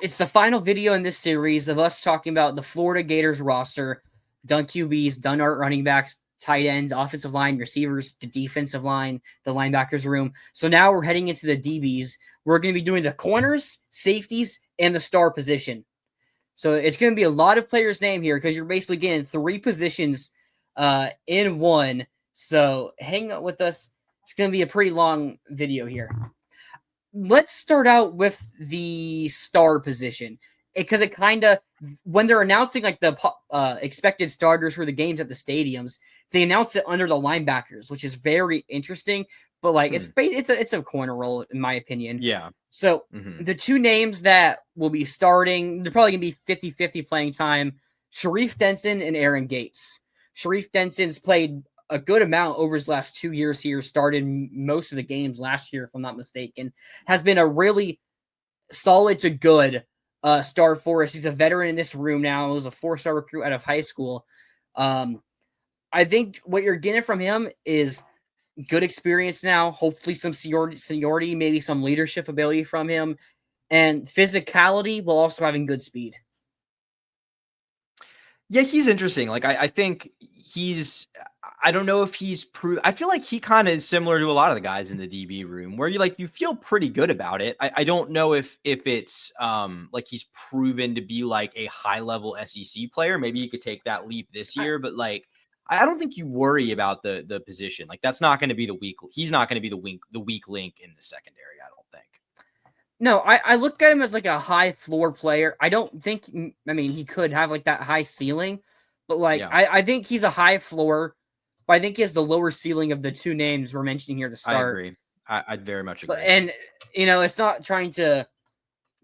it's the final video in this series of us talking about the Florida Gators roster, done QBs, done art running backs, tight ends, offensive line, receivers, the defensive line, the linebackers room. So now we're heading into the DBs. We're going to be doing the corners, safeties, and the star position. So it's going to be a lot of players' name here because you're basically getting 3 positions in one. So hang out with us. It's going to be a pretty long video here. Let's start out with the star position because it kind of, when they're announcing like the expected starters for the games at the stadiums, they announce it under the linebackers, which is very interesting. But like it's a corner role in my opinion. Yeah. So the 2 names that will be starting, they're probably gonna be 50-50 playing time: Sharif Denson and Aaron Gates. Sharif Denson's played a good amount over his last 2 years here, started most of the games last year, if I'm not mistaken, has been a really solid to good star for us. He's a veteran in this room now. He was a 4-star recruit out of high school. I think what you're getting from him is good experience now, hopefully some seniority, maybe some leadership ability from him, and physicality while also having good speed. Yeah, he's interesting. Like, I think I don't know if he's I feel like he kind of is similar to a lot of the guys in the DB room where you feel pretty good about it. I don't know if it's like he's proven to be like a high level SEC player. Maybe you could take that leap this year, but like, I don't think you worry about the position. Like, that's not going to be he's not going to be the weak link in the secondary, I don't think. No, I look at him as like a high floor player. I don't think, I mean, he could have like that high ceiling, but like, I think he's a high floor, but I think he has the lower ceiling of the 2 names we're mentioning here to start. I agree. I'd very much agree. And, it's not trying to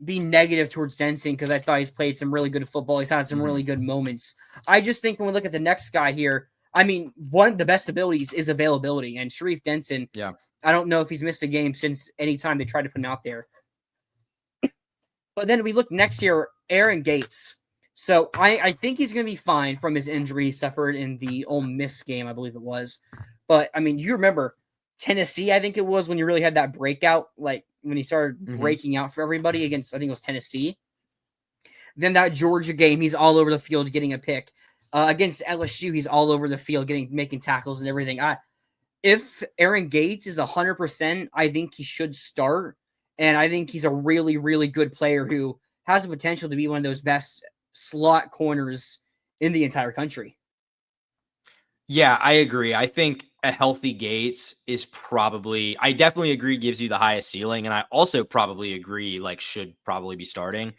be negative towards Denson because I thought he's played some really good football. He's had some really good moments. I just think when we look at the next guy here, I mean, one of the best abilities is availability, and Sharif Denson, I don't know if he's missed a game since any time they tried to put him out there. But then we look next year, Aaron Gates. So I think he's going to be fine from his injury he suffered in the Ole Miss game, I believe it was. But, I mean, you remember Tennessee, I think it was, when you really had that breakout, like when he started breaking out for everybody against, I think it was Tennessee. Then that Georgia game, he's all over the field getting a pick. Against LSU, he's all over the field making tackles and everything. If Aaron Gates is 100%, I think he should start. And I think he's a really, really good player who has the potential to be one of those best slot corners in the entire country. Yeah, I agree. I think a healthy Gates is probably, I definitely agree, gives you the highest ceiling. And I also probably agree, like, should probably be starting.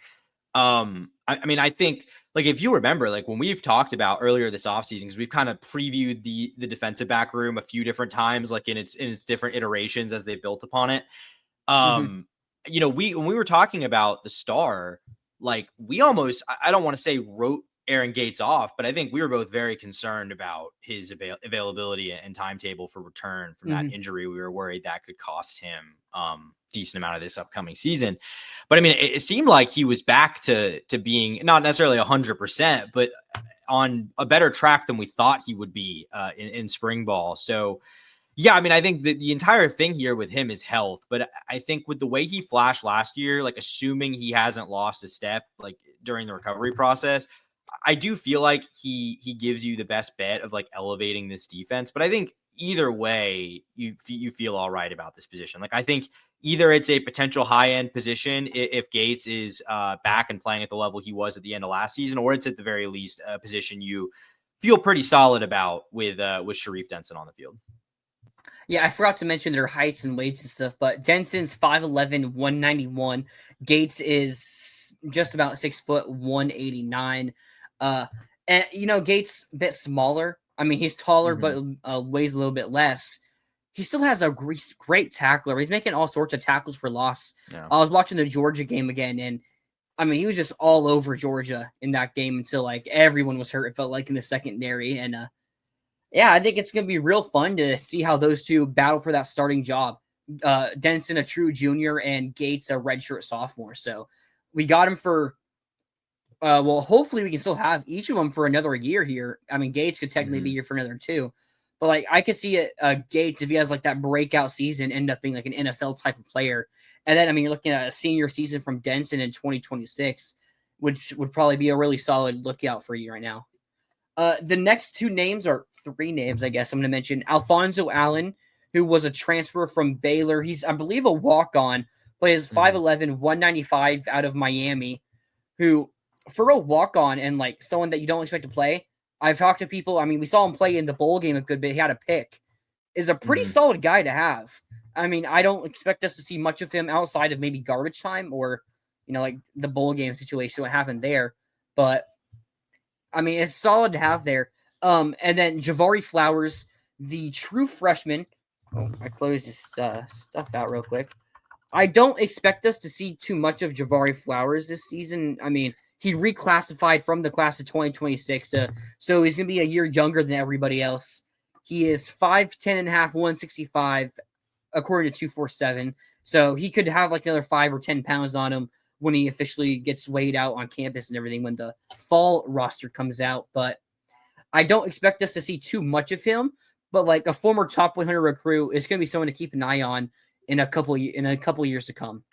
I mean, I think, like, if you remember, like, when we've talked about earlier this offseason, because we've kind of previewed the defensive back room a few different times, like in its different iterations as they built upon it. When we were talking about the star, like, we almost, I don't want to say wrote Aaron Gates off, but I think we were both very concerned about his availability and timetable for return from that injury. We were worried that could cost him decent amount of this upcoming season. But I mean, it seemed like he was back to being not necessarily 100%, but on a better track than we thought he would be in spring ball. So yeah, I mean, I think the entire thing here with him is health, but I think with the way he flashed last year, like, assuming he hasn't lost a step, like, during the recovery process, I do feel like he gives you the best bet of, like, elevating this defense. But I think either way, you feel all right about this position. Like, I think either it's a potential high end position if Gates is back and playing at the level he was at the end of last season, or it's at the very least a position you feel pretty solid about with Sharif Denson on the field. Yeah, I forgot to mention their heights and weights and stuff, but Denson's 5'11", 191. Gates is just about 6 foot, 189. And Gates a bit smaller. I mean, he's taller, but weighs a little bit less. He still has a great tackler. He's making all sorts of tackles for loss. Yeah. I was watching the Georgia game again, and I mean, he was just all over Georgia in that game until, like, everyone was hurt, it felt like, in the secondary. And yeah, I think it's going to be real fun to see how those two battle for that starting job. Denson, a true junior, and Gates, a redshirt sophomore. So we got him for, hopefully we can still have each of them for another year here. I mean, Gates could technically be here for another 2. But like I could see it, Gates, if he has like that breakout season, end up being like an NFL type of player. And then I mean, you're looking at a senior season from Denson in 2026, which would probably be a really solid lookout for you right now. The next two names are three names, I guess I'm going to mention. Alfonso Allen, who was a transfer from Baylor. He's, I believe, a walk-on, but he's 5'11", 195 out of Miami, who, for a walk-on and like someone that you don't expect to play, I've talked to people. I mean, we saw him play in the bowl game a good bit. He had a pick. Is a pretty solid guy to have. I mean, I don't expect us to see much of him outside of maybe garbage time or, like the bowl game situation, what happened there. But I mean, it's solid to have there. And then Javari Flowers, the true freshman. Oh, I closed this stuff out real quick. I don't expect us to see too much of Javari Flowers this season. I mean, he reclassified from the class of 2026, so he's going to be a year younger than everybody else. He is 5'10 and a half, 165, according to 247. So he could have like another 5 or 10 pounds on him when he officially gets weighed out on campus and everything when the fall roster comes out. But I don't expect us to see too much of him. But like a former top 100 recruit is going to be someone to keep an eye on in a couple years to come.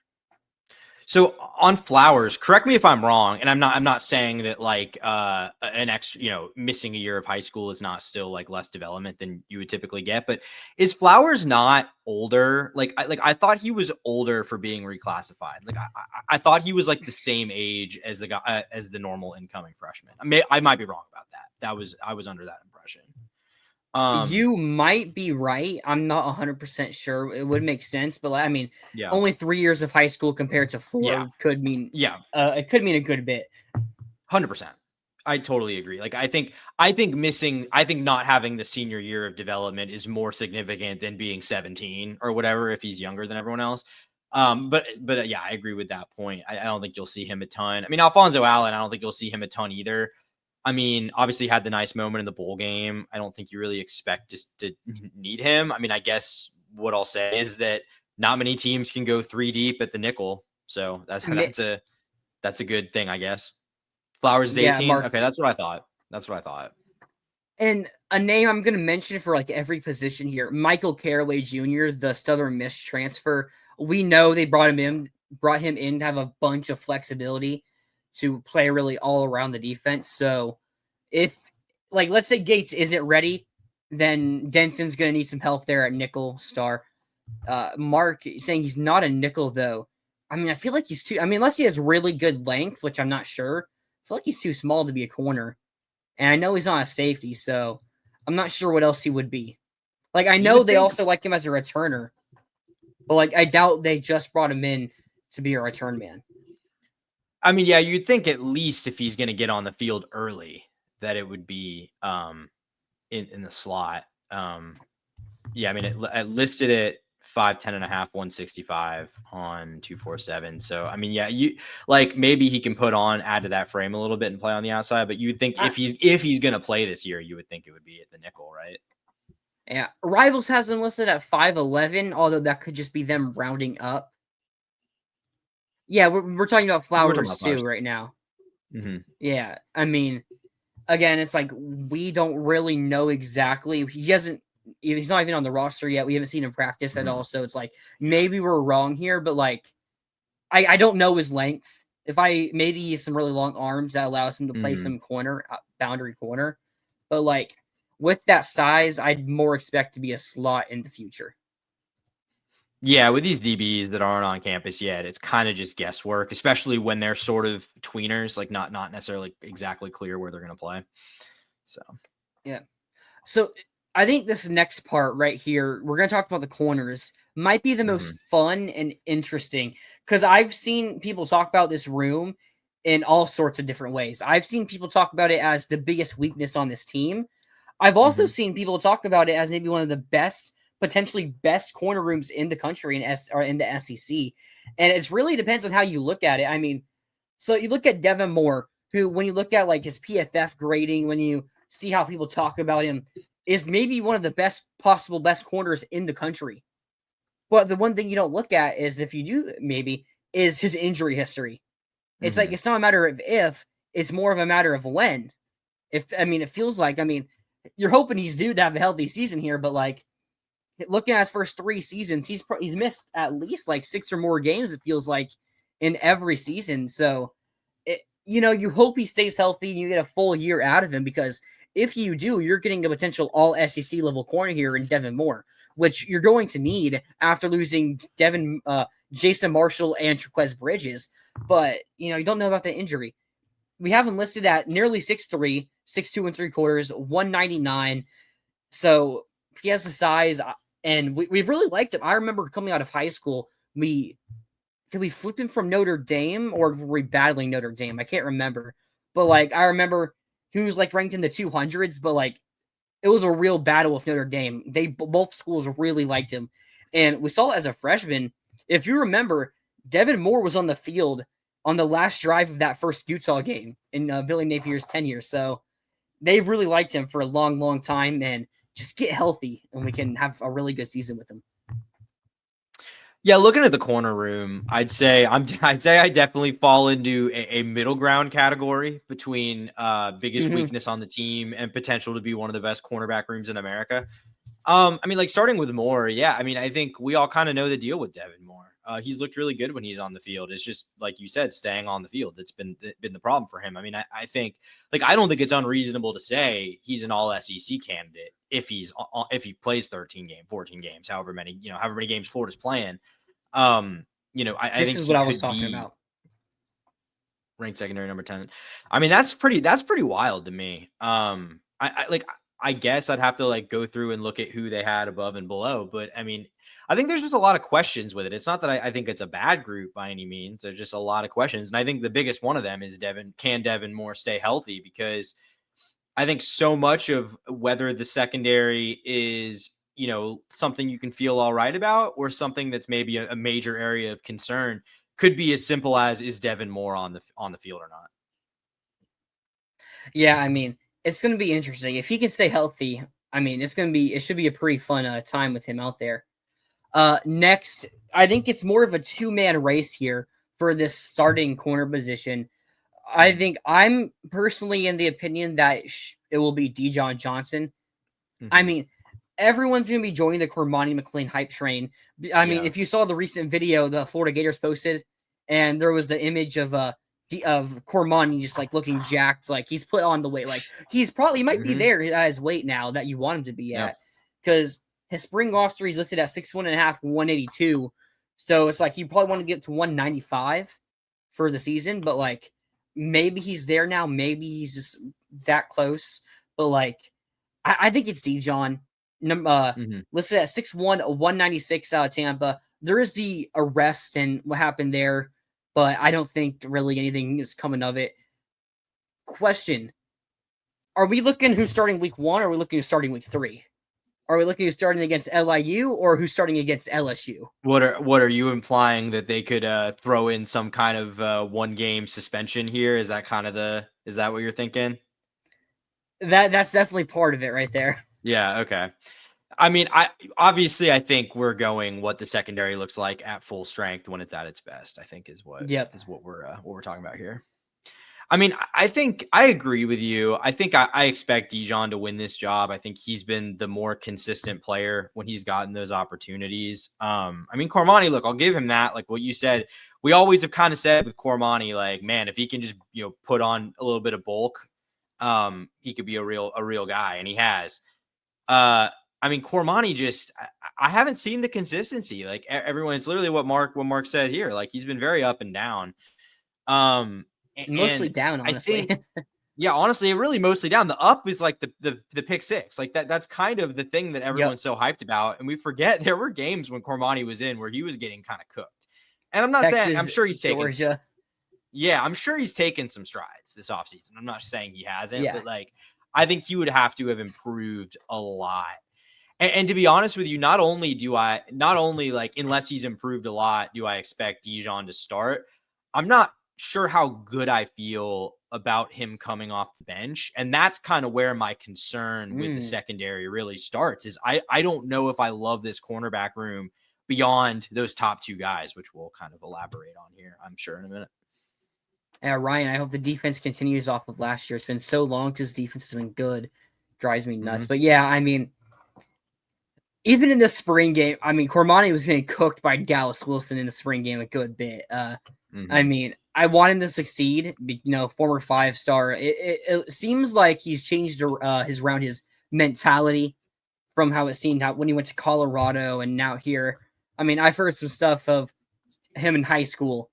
So on Flowers, correct me if I'm wrong, and I'm not saying that like an extra, missing a year of high school is not still like less development than you would typically get, but is Flowers not older? I thought he was older for being reclassified. Like I thought he was like the same age as the guy as the normal incoming freshman. I might be wrong about that. I was under that impression. You might be right. I'm not 100% sure. It would make sense, but I mean, only 3 years of high school compared to 4 could mean it could mean a good bit. 100%. I totally agree. Like I think not having the senior year of development is more significant than being 17 or whatever if he's younger than everyone else. But yeah, I agree with that point. I don't think you'll see him a ton. I mean, Alfonso Allen, I don't think you'll see him a ton either. I mean, obviously had the nice moment in the bowl game. I don't think you really expect just to need him. I mean, I guess what I'll say is that not many teams can go 3 deep at the nickel. So that's a good thing, I guess. Flowers is 18. Okay, that's what I thought. And a name I'm going to mention for like every position here, Michael Caraway Jr., the Southern Miss transfer. We know they brought him in to have a bunch of flexibility to play really all around the defense. So if like, let's say Gates isn't ready, then Denson's going to need some help there at nickel star. Mark saying he's not a nickel though. I mean, I feel like he's too, unless he has really good length, which I'm not sure. I feel like he's too small to be a corner. And I know he's not a safety, so I'm not sure what else he would be. Like, I know they also like him as a returner, but like, I doubt they just brought him in to be a return man. I mean, yeah, you'd think at least if he's going to get on the field early that it would be in the slot. Yeah, I mean, it listed it 5'10 and a half, 165 on 247. So, I mean, yeah, you like maybe he can add to that frame a little bit and play on the outside, but you would think if he's going to play this year, you would think it would be at the nickel, right? Yeah. Rivals has him listed at 5'11, although that could just be them rounding up. Yeah, we're talking about Flowers too right now. Mm-hmm. Yeah, I mean, again, it's like we don't really know exactly. He's not even on the roster yet. We haven't seen him practice at all. So it's like maybe we're wrong here, but like I don't know his length. Maybe he has some really long arms that allows him to play some boundary corner. But like with that size, I'd more expect to be a slot in the future. Yeah, with these DBs that aren't on campus yet, it's kind of just guesswork, especially when they're sort of tweeners, like not necessarily exactly clear where they're going to play. So, yeah. So I think this next part right here, we're going to talk about the corners, might be the most fun and interesting because I've seen people talk about this room in all sorts of different ways. I've seen people talk about it as the biggest weakness on this team. I've also seen people talk about it as maybe one of the potentially best corner rooms in the country or in the SEC. And it really depends on how you look at it. I mean, so you look at Devin Moore, who, when you look at like his PFF grading, when you see how people talk about him, is maybe one of the best corners in the country. But the one thing you don't look at is, if you do, maybe, is his injury history. It's like, it's not a matter of if, it's more of a matter of when. It feels like, you're hoping he's due to have a healthy season here, but like looking at his first 3 seasons, he's missed at least like 6 or more games. It feels like in every season. So, you hope he stays healthy and you get a full year out of him, because if you do, you're getting a potential all SEC level corner here in Devin Moore, which you're going to need after losing Jason Marshall and Trequez Bridges. But you don't know about the injury. We have him listed at nearly 6'3", 6'2 and 3/4, 199. So he has the size, and we've really liked him. I remember coming out of high school, did we flip him from Notre Dame, or were we battling Notre Dame? I can't remember. But like I remember he was like ranked in the 200s, but like it was a real battle with Notre Dame. Both schools really liked him. And we saw it as a freshman. If you remember, Devin Moore was on the field on the last drive of that first Utah game in Billy Napier's tenure. So they've really liked him for a long, long time, and just get healthy and we can have a really good season with him. Yeah, looking at the corner room, I'd say I definitely fall into a middle ground category between biggest weakness on the team and potential to be one of the best cornerback rooms in America. I mean, like starting with Moore, yeah. I mean, I think we all kind of know the deal with Devin Moore. He's looked really good when he's on the field. It's just like you said, staying on the field. That's been the problem for him. I mean, I think I don't think it's unreasonable to say he's an all SEC candidate if he plays 13 games, 14 games, however many games Florida's playing. I This think is he what I was could talking be about. ranked secondary number 10. I mean, that's pretty wild to me. I guess I'd have to go through and look at who they had above and below, but I mean, I think there's just a lot of questions with it. It's not that I think it's a bad group by any means. There's just a lot of questions. And I think the biggest one of them is can Devin Moore stay healthy? Because I think so much of whether the secondary is, something you can feel all right about or something that's maybe a major area of concern could be as simple as, is Devin Moore on the field or not? Yeah, I mean, it's going to be interesting. If he can stay healthy, I mean, it should be a pretty fun time with him out there. Next, I think it's more of a 2-man race here for this starting corner position. I think I'm personally in the opinion that it will be Dijon Johnson. I mean, everyone's going to be joining the Cormani McLean hype train. I mean, if you saw the recent video the Florida Gators posted, and there was the image of Cormani just looking jacked, like he's put on the weight, like he might be there at his weight now that you want him to be at, because his spring roster he's listed at 6'1.5", 182. So it's like you probably want to get to 195 for the season, but maybe he's there now, maybe he's just that close. But I think it's Dijon. Listed at 6'1", 196 out of Tampa. There is the arrest and what happened there, but I don't think really anything is coming of it. Question: are we looking who's starting week 1, or are we looking who's starting week 3? Are we looking who's starting against LIU or who's starting against LSU? What are you implying, that they could throw in some kind of 1-game suspension here? Is that what you're thinking? That's definitely part of it right there. Yeah. Okay. I mean, I think we're going what the secondary looks like at full strength when it's at its best, I think is what we're talking about here. I mean, I think I agree with you. I think I expect Dijon to win this job. I think he's been the more consistent player when he's gotten those opportunities. I mean, Cormani, look, I'll give him that. Like what you said, we always have kind of said with Cormani, man, if he can just, put on a little bit of bulk, he could be a real guy, and he has. I mean, Cormani I haven't seen the consistency. Everyone, it's literally what Mark said here. He's been very up and down. Mostly And down, honestly. I think, yeah, honestly, really mostly down. The up is the pick six. That's kind of the thing that everyone's so hyped about. And we forget there were games when Cormani was in where he was getting kind of cooked. And I'm not saying, I'm sure he's Georgia. I'm sure he's taken some strides this offseason. I'm not saying he hasn't, but I think he would have to have improved a lot. And to be honest with you, not only unless he's improved a lot, do I expect Dijon to start. I'm not sure how good I feel about him coming off the bench. And that's kind of where my concern with the secondary really starts, is I don't know if I love this cornerback room beyond those top 2 guys, which we'll kind of elaborate on here, I'm sure, in a minute. Ryan, I hope the defense continues off of last year. It's been so long since defense has been good. drives me nuts. Mhm. But yeah, I mean, even in the spring game, I mean, Cormani was getting cooked by Dallas Wilson in the spring game a good bit. I Mhm. mean, I want him to succeed. Former 5-star. It seems like he's changed his mentality from how it seemed when he went to Colorado and now here. I mean, I've heard some stuff of him in high school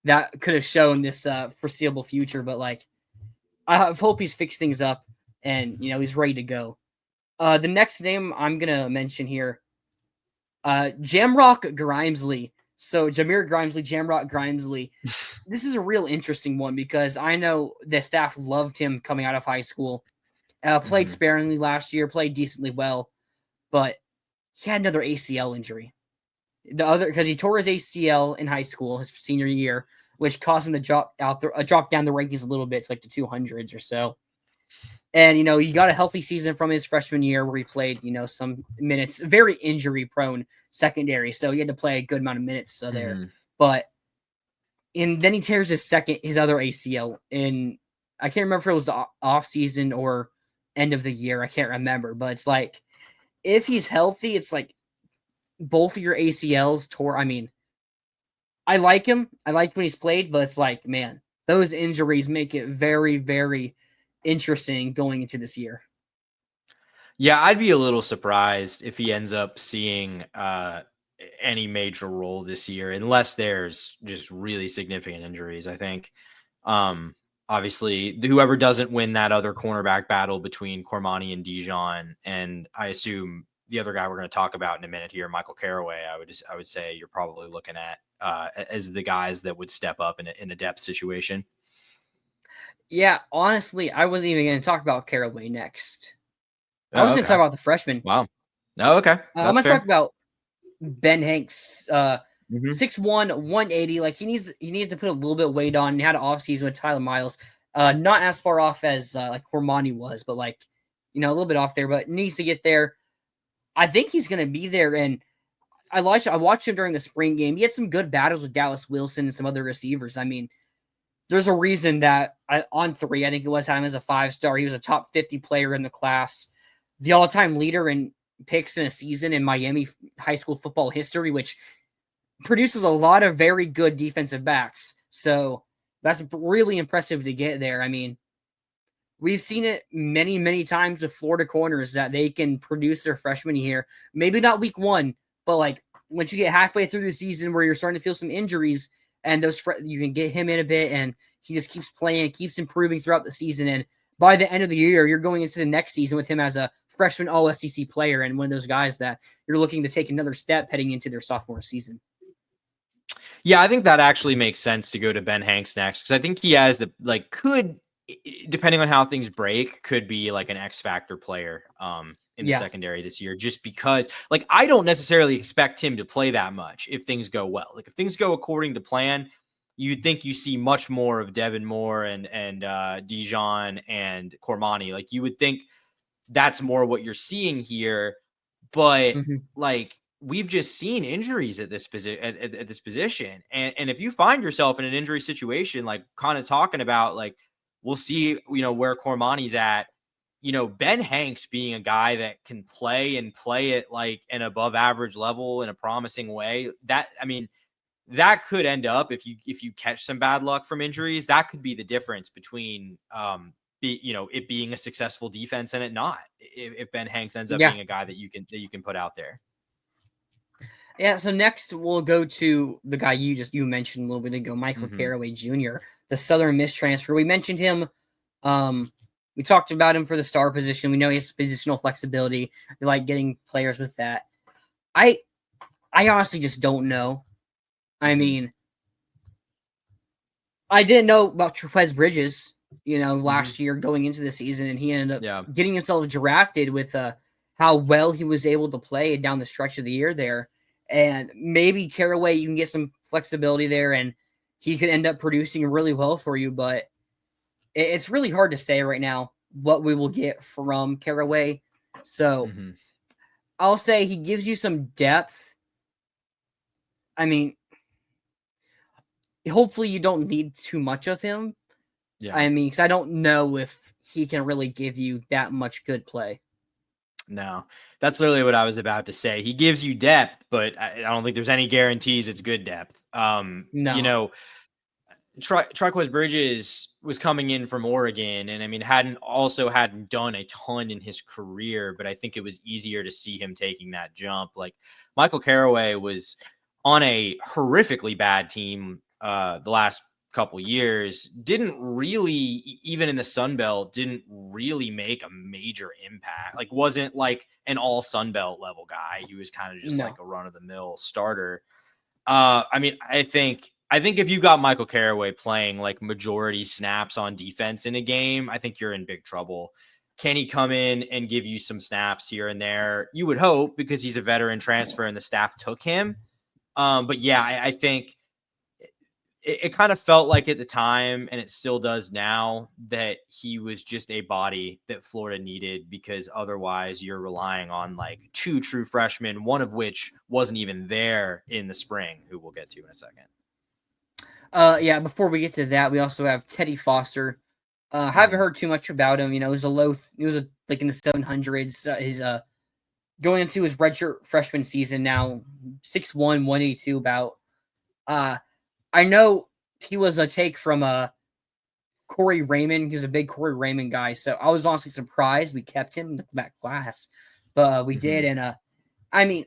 that could have shown this foreseeable future, but like I hope he's fixed things up and he's ready to go. The next name I'm gonna mention here, Jamrock Grimesley. So Jameer Grimesley, Jamrock Grimesley. This is a real interesting one because I know the staff loved him coming out of high school. Played Mhm. sparingly last year, played decently well, but he had another ACL injury. Because he tore his ACL in high school, his senior year, which caused him to drop down the rankings a little bit to like the 200s or so. And he got a healthy season from his freshman year where he played some minutes, very injury prone secondary, so he had to play a good amount of minutes there. Mhm. But and then he tears his other ACL in, I can't remember if it was the off season or end of the year. I can't remember, but it's like if he's healthy, it's like both of your ACLs tore. I mean, I like him. I like when he's played, but it's like, man, those injuries make it very, very interesting going into this year. Yeah, I'd be a little surprised if he ends up seeing any major role this year, unless there's just really significant injuries. I think, obviously, whoever doesn't win that other cornerback battle between Cormani and Dijon, and I assume the other guy we're going to talk about in a minute here, Michael Caraway, I would say you're probably looking at as the guys that would step up in a depth situation. Yeah, honestly, I wasn't even going to talk about Caraway next. I was Oh, going to talk okay. about the freshman. Wow. Oh, okay. I'm That's going to talk fair. about Ben Hanks, Mhm. 6'1", 180. Like he needs to put a little bit of weight on. He had an off season with Tyler Miles. Not as far off as like Cormani was, but like a little bit off there. But needs to get there. I think he's going to be there. And I watched him during the spring game. He had some good battles with Dallas Wilson and some other receivers. I mean, there's a reason that on 3, I think it was, had him as a 5-star. He was a top 50 player in the class, the all-time leader in picks in a season in Miami high school football history, which produces a lot of very good defensive backs. So that's really impressive to get there. I mean, we've seen it many, many times with Florida corners that they can produce their freshman year. Maybe not week 1, but like once you get halfway through the season where you're starting to feel some injuries and you can get him in a bit and he just keeps playing, keeps improving throughout the season. And by the end of the year, you're going into the next season with him as a freshman all SEC player and one of those guys that you're looking to take another step heading into their sophomore season. Yeah, I think that actually makes sense to go to Ben Hanks next because I think he has depending on how things break, could be like an X factor player in the Yeah. secondary this year, just because like I don't necessarily expect him to play that much if things go well. Like if things go according to plan, you'd think you see much more of Devin Moore and Dijon and Cormani. Like you would think that's more what you're seeing here, but Mm-hmm. like we've just seen injuries at this position at this position. And if you find yourself in an injury situation, like kind of talking about like we'll see, where Cormani's at, Ben Hanks being a guy that can play and play at like an above average level in a promising way, that could end up if you catch some bad luck from injuries, that could be the difference between it being a successful defense and it not. If Ben Hanks ends up Yeah. being a guy that you can put out there. Yeah, so next we'll go to the guy you mentioned a little bit ago, Michael Mm-hmm. Caraway Jr., the Southern Miss transfer. We mentioned him. We talked about him for the star position. We know he has positional flexibility. We like getting players with that. I honestly just don't know. I Mm-hmm. mean, I didn't know about Trapez Bridges, Mm-hmm. last year going into the season, and he ended up Yeah. getting himself drafted with how well he was able to play down the stretch of the year there. And maybe Caraway, you can get some flexibility there, and he could end up producing really well for you. But it's really hard to say right now what we will get from Caraway. So Mm-hmm. I'll say he gives you some depth. I mean, hopefully you don't need too much of him, Yeah. I mean, because I don't know if he can really give you that much good play. No, that's literally what I was about to say. He gives you depth, but I don't think there's any guarantees it's good depth. No. Triquez Bridges was coming in from Oregon, and I mean, hadn't done a ton in his career, but I think it was easier to see him taking that jump. Like Michael Caraway was on a horrifically bad team the last couple years, didn't really, even in the Sun Belt, didn't really make a major impact. Like wasn't like an all Sun Belt level guy. He was kind of just like No. a run of the mill starter. I mean, I think if you got Michael Caraway playing like majority snaps on defense in a game, I think you're in big trouble. Can he come in and give you some snaps here and there? You would hope, because he's a veteran transfer and the staff took him. But yeah, I think it kind of felt like at the time, and it still does now, that he was just a body that Florida needed, because otherwise you're relying on like two true freshmen, one of which wasn't even there in the spring, who we'll get to in a second. Yeah, before we get to that, we also have Teddy Foster. Haven't Mhm. heard too much about him. You know, he was like in the 700s. He's going into his redshirt freshman season now, 6'1", 182 about. Uh, I know he was a take from Corey Raymond. He was a big Corey Raymond guy, so I was honestly surprised we kept him in that class, but we did. Mhm. And I mean,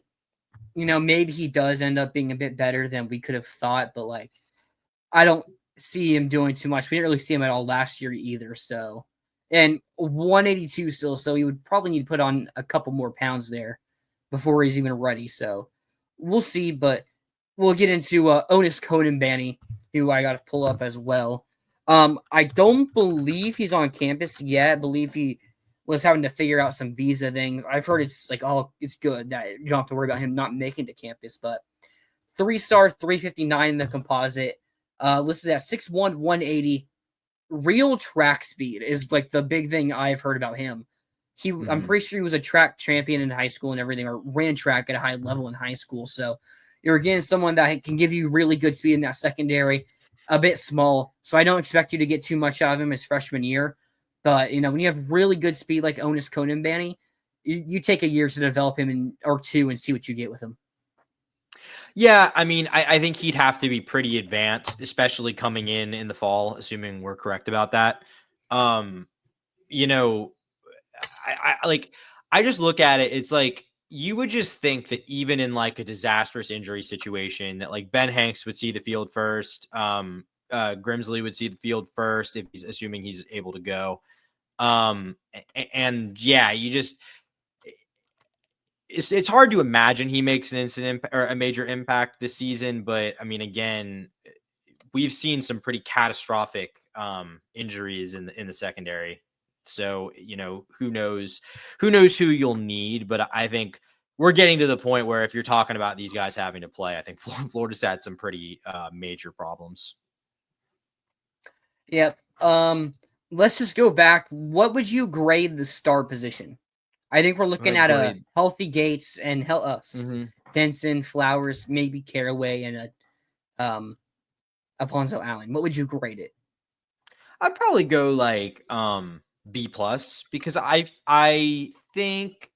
you know, maybe he does end up being a bit better than we could have thought, but like, I don't see him doing too much. We didn't really see him at all last year either. So, and 182 still, so he would probably need to put on a couple more pounds there before he's even ready. So, we'll see. But we'll get into Onis Conan, who I got to pull up as well. I don't believe he's on campus yet. I believe he was having to figure out some visa things. I've heard it's like, oh, it's good that you don't have to worry about him not making to campus. But 3-star, 359 in the composite, listed at 6'1", 180. Real track speed is like the big thing I've heard about him. I'm Mhm. pretty sure he was a track champion in high school and everything, or ran track at a high level in high school. So you're getting someone that can give you really good speed in that secondary. A bit small, so I don't expect you to get too much out of him his freshman year. But you know, when you have really good speed like Onis Conan, you take a year to develop him or two and see what you get with him. Yeah, I mean, I think he'd have to be pretty advanced, especially coming in the fall, assuming we're correct about that. Um, you know, I like, I just look at it. It's like you would just think that even in like a disastrous injury situation, that like Ben Hanks would see the field first. Grimsley would see the field first if he's assuming he's able to go. And yeah, you just it's hard to imagine he makes an incident or a major impact this season. But I mean, again, we've seen some pretty catastrophic injuries in the secondary. So, you know, who knows who you'll need. But I think we're getting to the point where if you're talking about these guys having to play, I think Florida's had some pretty major problems. Yep. Let's just go back. What would you grade the star position? I think we're looking at a Grade. healthy Gates and us, Mhm. Denson, Flowers, maybe Caraway, and Alfonso Allen. What would you grade it? I'd probably go like B plus, because I think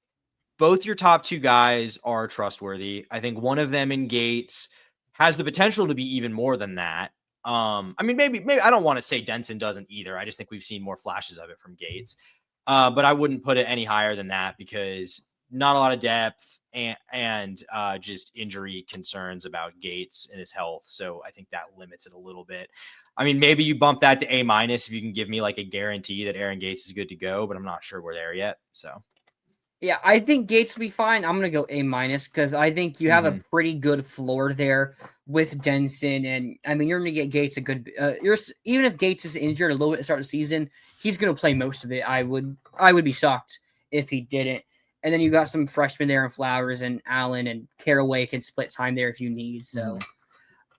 both your top two guys are trustworthy. I think one of them in Gates has the potential to be even more than that. I mean, maybe I don't want to say Denson doesn't either. I just think we've seen more flashes of it from Gates. But I wouldn't put it any higher than that, because not a lot of depth and just injury concerns about Gates and his health. So I think that limits it a little bit. I mean, maybe you bump that to A minus if you can give me like a guarantee that Aaron Gates is good to go, but I'm not sure we're there yet. So. Yeah, I think Gates will be fine. I'm gonna go A minus because I think you have a Mhm. pretty good floor there with Denson, and I mean you're gonna get Gates a good. Even if Gates is injured a little bit at the start of the season, he's gonna play most of it. I would be shocked if he didn't. And then you got some freshmen there in Flowers and Allen and Caraway can split time there if you need. So Mhm.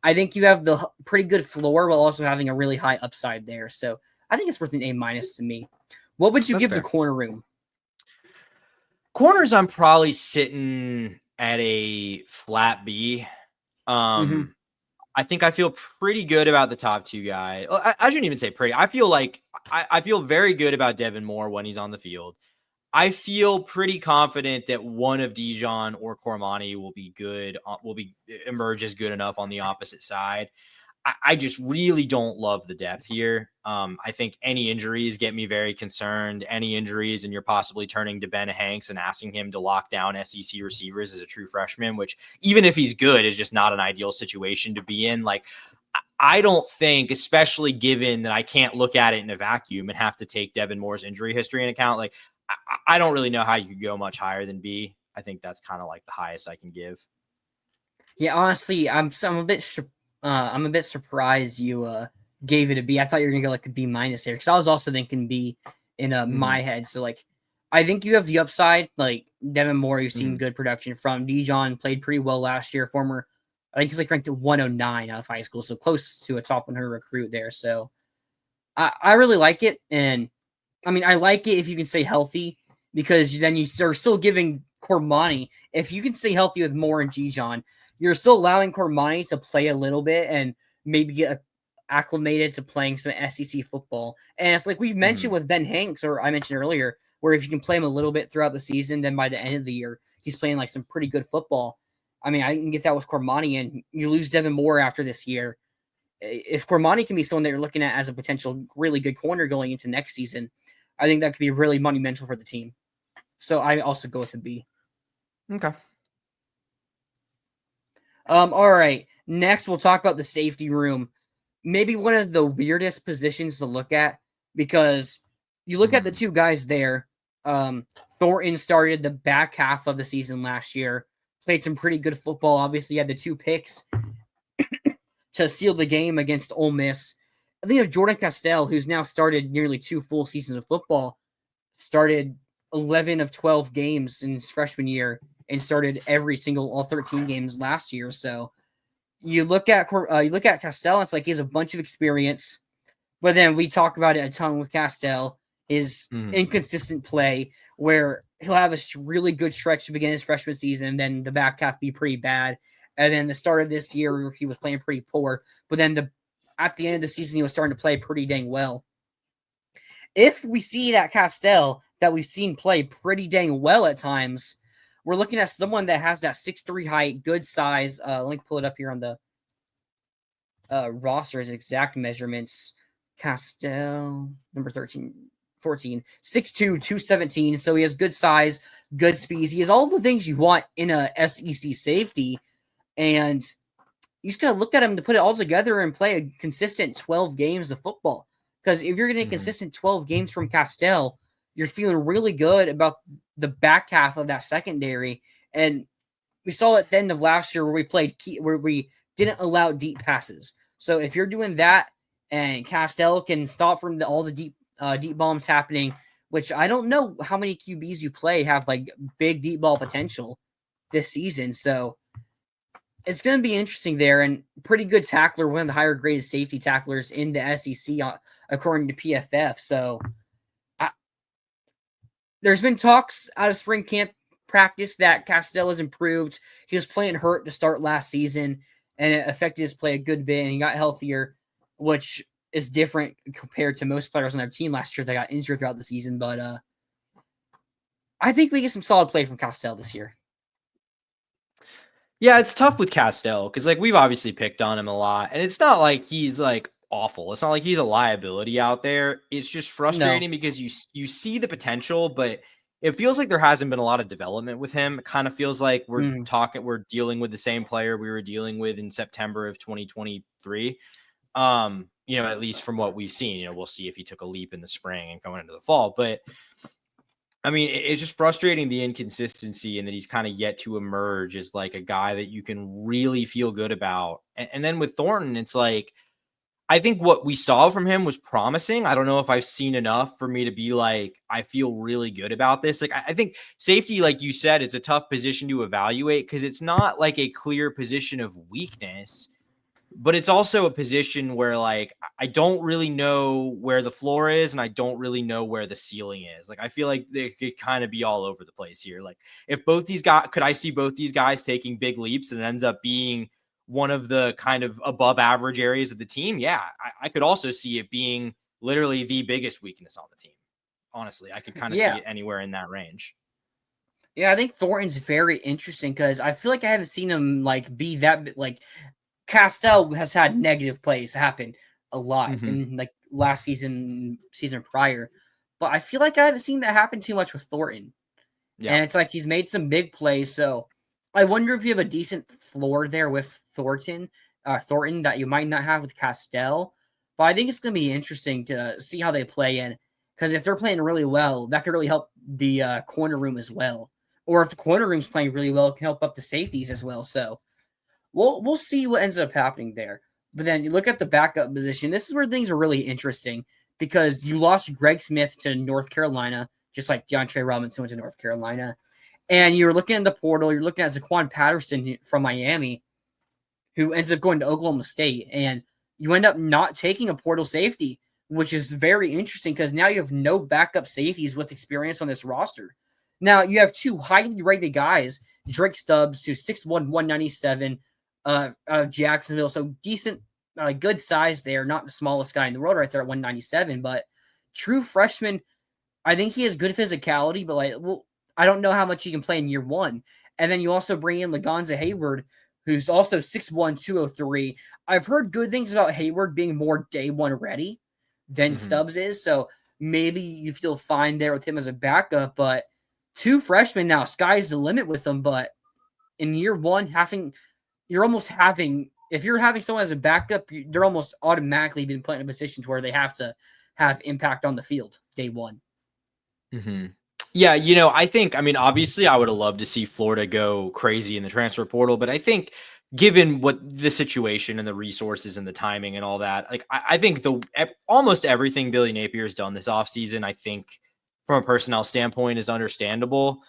I think you have the pretty good floor while also having a really high upside there. So I think it's worth an A minus to me. What would you That's give the fair. corner room? Corners, I'm probably sitting at a flat B. Mm-hmm. Um, I think I feel pretty good about the top two guys. Well, I shouldn't even say pretty. I feel like I feel very good about Devin Moore when he's on the field. I feel pretty confident that one of Dijon or Cormani will be good, emerge as good enough on the opposite side. I just really don't love the depth here. I think any injuries get me very concerned. Any injuries, and you're possibly turning to Ben Hanks and asking him to lock down SEC receivers as a true freshman, which even if he's good, is just not an ideal situation to be in. Like, I don't think, especially given that I can't look at it in a vacuum and have to take Devin Moore's injury history in account. Like, I don't really know how you could go much higher than B. I think that's kind of like the highest I can give. Yeah, honestly, I'm a bit surprised you gave it a B. I thought you were gonna go like a B minus there because I was also thinking B in my head. So like, I think you have the upside. Like Devin Moore, you've seen good production from. Dijon played pretty well last year. I think he's like ranked at 109 out of high school, so close to a top 100 recruit there. So I really like it, and I mean I like it if you can stay healthy because then you are still giving Cormani. If you can stay healthy with Moore and Dijon, you're still allowing Cormani to play a little bit and maybe get acclimated to playing some SEC football. And it's like we've mentioned with Ben Hanks, or I mentioned earlier, where if you can play him a little bit throughout the season, then by the end of the year, he's playing like some pretty good football. I mean, I can get that with Cormani, and you lose Devin Moore after this year. If Cormani can be someone that you're looking at as a potential really good corner going into next season, I think that could be really monumental for the team. So I also go with a B. Okay. All right. Next, we'll talk about the safety room. Maybe one of the weirdest positions to look at because you look at the two guys there. Thornton started the back half of the season last year, played some pretty good football. Obviously, had the 2 picks to seal the game against Ole Miss. I think of Jordan Castell, who's now started nearly 2 full seasons of football, started 11 of 12 games in his freshman year and started all 13 games last year. So you look at Castell, it's like he has a bunch of experience, but then we talk about it a ton with Castell, his inconsistent play, where he'll have a really good stretch to begin his freshman season, and then the back half be pretty bad. And then the start of this year, he was playing pretty poor, but then at the end of the season, he was starting to play pretty dang well. If we see that Castell that we've seen play pretty dang well at times, we're looking at someone that has that 6'3" height, good size. Let me pull it up here on the roster's exact measurements. Castell, number 14, 6'2", 217. So he has good size, good speed. He has all the things you want in a SEC safety. And you just got to look at him to put it all together and play a consistent 12 games of football. Because if you're getting a consistent 12 games from Castell, you're feeling really good about the back half of that secondary. And we saw at the end of last year where we didn't allow deep passes. So if you're doing that and Castell can stop from all the deep bombs happening, which I don't know how many QBs you play have like big deep ball potential this season. So it's going to be interesting there, and pretty good tackler, one of the higher graded safety tacklers in the SEC, according to PFF. So there's been talks out of spring camp practice that Castell has improved. He was playing hurt to start last season, and it affected his play a good bit, and he got healthier, which is different compared to most players on their team last year that got injured throughout the season. But I think we get some solid play from Castell this year. Yeah, it's tough with Castell because like we've obviously picked on him a lot, and it's not like he's like awful. It's not like he's a liability out there. It's just frustrating because you see the potential, but it feels like there hasn't been a lot of development with him. It kind of feels like we're dealing with the same player we were dealing with in September of 2023. At least from what we've seen, we'll see if he took a leap in the spring and going into the fall, but I mean, it's just frustrating the inconsistency and that he's kind of yet to emerge as like a guy that you can really feel good about. And then with Thornton, it's like, I think what we saw from him was promising. I don't know if I've seen enough for me to be like, I feel really good about this. Like, I think safety, like you said, it's a tough position to evaluate because it's not like a clear position of weakness. But it's also a position where like I don't really know where the floor is and I don't really know where the ceiling is. Like I feel like they could kind of be all over the place here. Like if both these guys, could I see both these guys taking big leaps and it ends up being one of the kind of above average areas of the team, yeah, I could also see it being literally the biggest weakness on the team. Honestly, I could kind of see Yeah. it anywhere in that range. Yeah, I think Thornton's very interesting because I feel like I haven't seen him like be that like Castell has had negative plays happen a lot Mm-hmm. in like last season prior, but I feel like I haven't seen that happen too much with Thornton. Yeah. And it's like he's made some big plays, so I wonder if you have a decent floor there with Thornton that you might not have with Castell. But I think it's going to be interesting to see how they play in because if they're playing really well, that could really help the corner room as well. Or if the corner room's playing really well, it can help up the safeties as well. So we'll see what ends up happening there. But then you look at the backup position. This is where things are really interesting because you lost Greg Smith to North Carolina, just like DeAndre Robinson went to North Carolina. And you're looking at the portal, you're looking at Zaquan Patterson from Miami, who ends up going to Oklahoma State. And you end up not taking a portal safety, which is very interesting because now you have no backup safeties with experience on this roster. Now you have two highly rated guys, Drake Stubbs, who's 6'1", 197, Jacksonville. So decent, good size there. Not the smallest guy in the world right there at 197, but true freshman. I think he has good physicality, but I don't know how much he can play in year one. And then you also bring in Lagonza Hayward, who's also 6'1", 203. I've heard good things about Hayward being more day one ready than Mm-hmm. Stubbs is. So maybe you feel fine there with him as a backup, but two freshmen now, sky's the limit with them. But in year one, if you're having someone as a backup, they're almost automatically being put in a position to where they have to have impact on the field day one. Mm-hmm. Yeah, I mean, obviously I would have loved to see Florida go crazy in the transfer portal, but I think given what the situation and the resources and the timing and all that, like I think almost everything Billy Napier has done this offseason, I think from a personnel standpoint is understandable.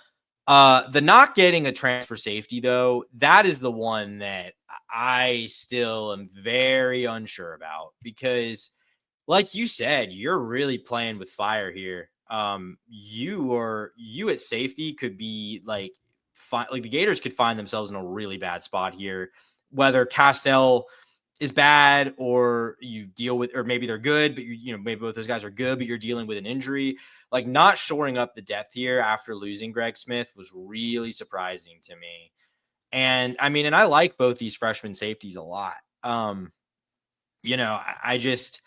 The not getting a transfer safety though, that is the one that I still am very unsure about because like you said, you're really playing with fire here. You at safety could be like the Gators could find themselves in a really bad spot here, whether Castell is bad or you deal with, or maybe they're good, but maybe both those guys are good, but you're dealing with an injury. Like not shoring up the depth here after losing Greg Smith was really surprising to me. And I mean, and I like both these freshman safeties a lot. I just,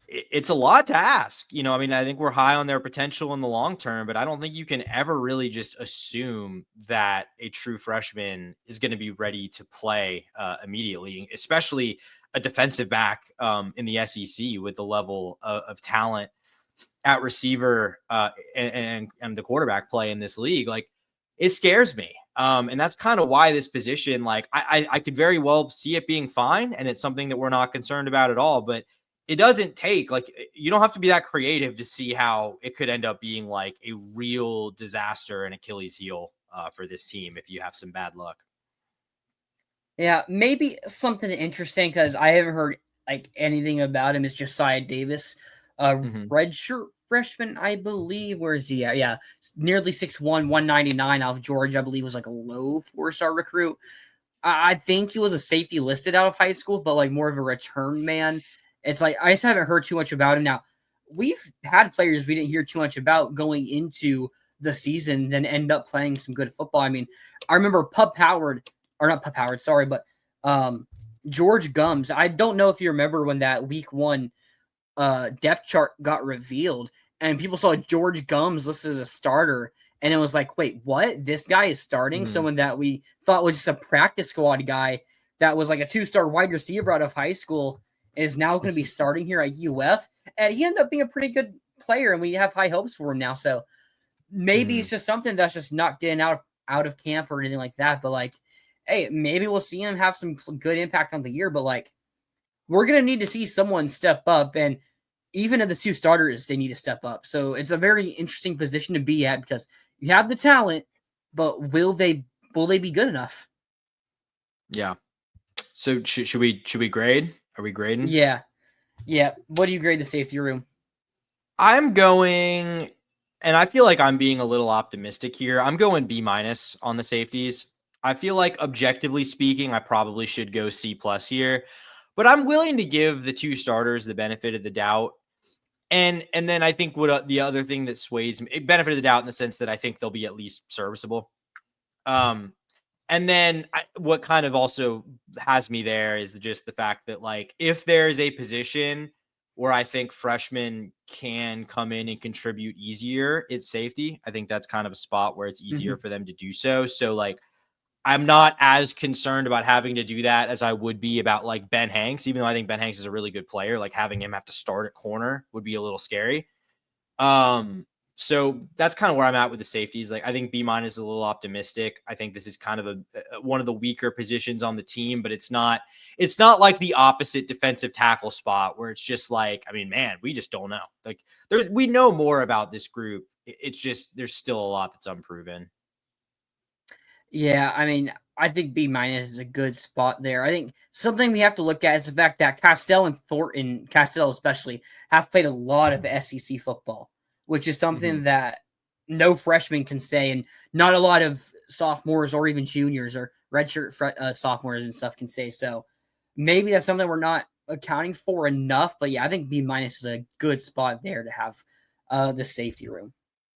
it's a lot to ask. I mean, I think we're high on their potential in the long term, but I don't think you can ever really just assume that a true freshman is going to be ready to play immediately, especially a defensive back in the SEC with the level of talent at receiver and the quarterback play in this league. Like, it scares me. And that's kind of why this position, like, I could very well see it being fine, and it's something that we're not concerned about at all. But it doesn't take, like, you don't have to be that creative to see how it could end up being like a real disaster and Achilles heel for this team if you have some bad luck. Yeah, maybe something interesting because I haven't heard like anything about him is Josiah Davis, Mm-hmm. redshirt freshman, I believe. Where is he at? Yeah, nearly 6'1", 199 out of Georgia. I believe was like a low 4-star recruit. I think he was a safety listed out of high school, but like more of a return man. It's like I just haven't heard too much about him. Now, we've had players we didn't hear too much about going into the season, then end up playing some good football. I mean, I remember not Pup Howard, sorry, but George Gums. I don't know if you remember when that week one depth chart got revealed and people saw George Gums listed as a starter. And it was like, wait, what? This guy is starting? Mm-hmm. Someone that we thought was just a practice squad guy that was like a 2-star wide receiver out of high school is now going to be starting here at UF. And he ended up being a pretty good player, and we have high hopes for him now. So maybe it's just something that's just not getting out of camp or anything like that. But like, hey, maybe we'll see him have some good impact on the year. But like, we're going to need to see someone step up. And even in the 2 starters, they need to step up. So it's a very interesting position to be at because you have the talent, but will they be good enough? Yeah. So should we grade? Are we grading? Yeah. What do you grade the safety room? I'm going, and I feel like I'm being a little optimistic here. I'm going B- on the safeties. I feel like objectively speaking, I probably should go C plus here, but I'm willing to give the 2 starters the benefit of the doubt. And then I think what the other thing that sways me, benefit of the doubt in the sense that I think they'll be at least serviceable. And then what kind of also has me there is just the fact that, like, if there is a position where I think freshmen can come in and contribute easier, it's safety. I think that's kind of a spot where it's easier for them to do so. So, like, I'm not as concerned about having to do that as I would be about, like, Ben Hanks, even though I think Ben Hanks is a really good player. Like, having him have to start at corner would be a little scary. So that's kind of where I'm at with the safeties. Like, I think B- is a little optimistic. I think this is kind of one of the weaker positions on the team, but it's not like the opposite defensive tackle spot where it's just like, I mean, man, we just don't know. Like, we know more about this group. It's just, there's still a lot that's unproven. Yeah, I mean, I think B- is a good spot there. I think something we have to look at is the fact that Castell and Thornton, Castell especially, have played a lot of SEC football, which is something that no freshman can say, and not a lot of sophomores or even juniors or redshirt sophomores and stuff can say. So maybe that's something we're not accounting for enough. But yeah, I think B- is a good spot there to have the safety room.